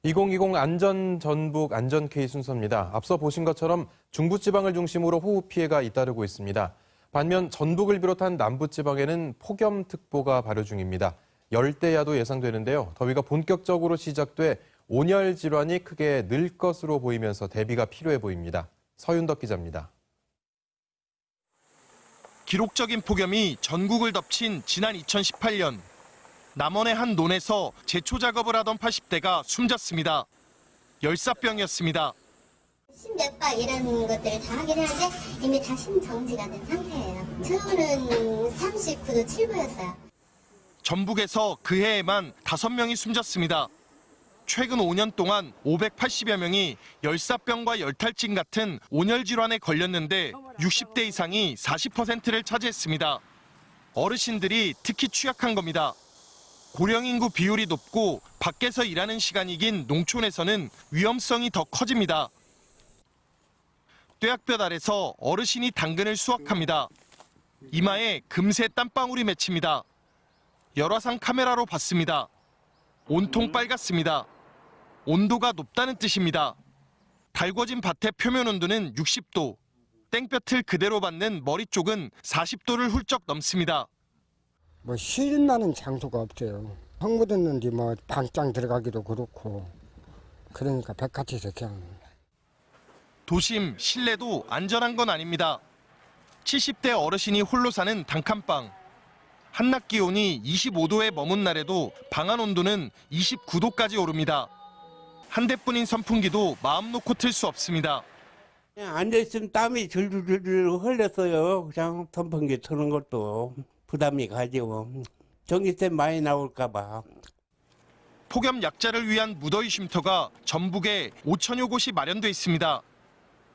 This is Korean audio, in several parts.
2020 안전전북 안전K 순서입니다. 앞서 보신 것처럼 중부지방을 중심으로 호우 피해가 잇따르고 있습니다. 반면 전북을 비롯한 남부지방에는 폭염특보가 발효 중입니다. 열대야도 예상되는데요. 더위가 본격적으로 시작돼 온열 질환이 크게 늘 것으로 보이면서 대비가 필요해 보입니다. 서윤덕 기자입니다. 기록적인 폭염이 전국을 덮친 지난 2018년. 남원의 한 논에서 제초 작업을 하던 80대가 숨졌습니다. 열사병이었습니다. 심몇박 이런 것들을 다 하긴 하는데 이미 다 심정지가 된 상태예요. 저는 39도 7도였어요. 전북에서 그 해에만 5명이 숨졌습니다. 최근 5년 동안 580여 명이 열사병과 열탈진 같은 온열 질환에 걸렸는데 60대 이상이 40%를 차지했습니다. 어르신들이 특히 취약한 겁니다. 고령 인구 비율이 높고 밖에서 일하는 시간이 긴 농촌에서는 위험성이 더 커집니다. 뙤약볕 아래서 어르신이 당근을 수확합니다. 이마에 금세 땀방울이 맺힙니다. 열화상 카메라로 봤습니다. 온통 빨갛습니다. 온도가 높다는 뜻입니다. 달궈진 밭의 표면 온도는 60도, 땡볕을 그대로 받는 머리 쪽은 40도를 훌쩍 넘습니다. 쉴 만한 장소가 없어요. 흙 묻었는지 방장 들어가기도 그렇고 그러니까 백같이서 그냥. 도심, 실내도 안전한 건 아닙니다. 70대 어르신이 홀로 사는 단칸방. 한낮 기온이 25도에 머문 날에도 방안 온도는 29도까지 오릅니다. 한 대뿐인 선풍기도 마음 놓고 틀 수 없습니다. 그냥 앉아있으면 땀이 줄줄줄 흘렸어요. 그냥 선풍기 트는 것도 부담이 가지고 전기세 많이 나올까 봐. 폭염 약자를 위한 무더위 쉼터가 전북에 5천여 곳이 마련돼 있습니다.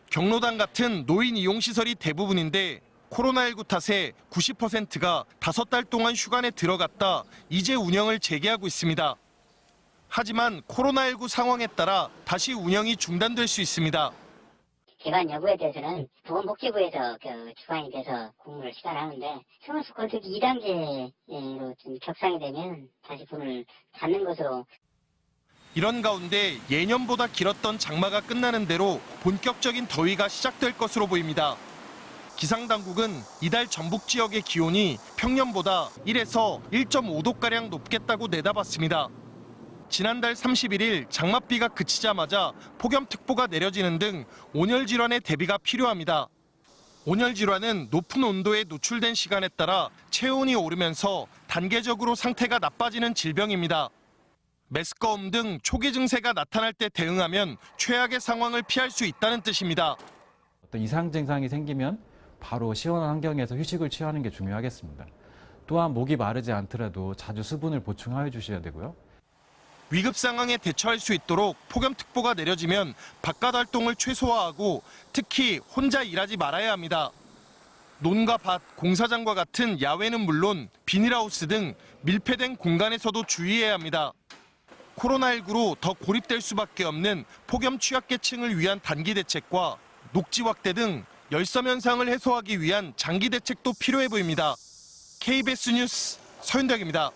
경로당 같은 노인 이용 시설이 대부분인데 코로나19 탓에 90%가 5달 동안 휴관에 들어갔다 이제 운영을 재개하고 있습니다. 하지만 코로나19 상황에 따라 다시 운영이 중단될 수 있습니다. 개관 여부에 대해서는 보건복지부에서 주관이 돼서 공문을 시간하는데 생활수건특위 2단계로 좀 격상이 되면 다시 문을 닫는 것으로. 이런 가운데 예년보다 길었던 장마가 끝나는 대로 본격적인 더위가 시작될 것으로 보입니다. 기상당국은 이달 전북 지역의 기온이 평년보다 1에서 1.5도가량 높겠다고 내다봤습니다. 지난달 31일 장맛비가 그치자마자 폭염특보가 내려지는 등 온열 질환의 대비가 필요합니다. 온열 질환은 높은 온도에 노출된 시간에 따라 체온이 오르면서 단계적으로 상태가 나빠지는 질병입니다. 메스꺼움 등 초기 증세가 나타날 때 대응하면 최악의 상황을 피할 수 있다는 뜻입니다. 어떤 이상 증상이 생기면 바로 시원한 환경에서 휴식을 취하는 게 중요하겠습니다. 또한 목이 마르지 않더라도 자주 수분을 보충해 주셔야 되고요. 위급 상황에 대처할 수 있도록 폭염특보가 내려지면 바깥 활동을 최소화하고 특히 혼자 일하지 말아야 합니다. 논과 밭, 공사장과 같은 야외는 물론 비닐하우스 등 밀폐된 공간에서도 주의해야 합니다. 코로나19로 더 고립될 수밖에 없는 폭염 취약계층을 위한 단기 대책과 녹지 확대 등 열섬 현상을 해소하기 위한 장기 대책도 필요해 보입니다. KBS 뉴스 서윤덕입니다.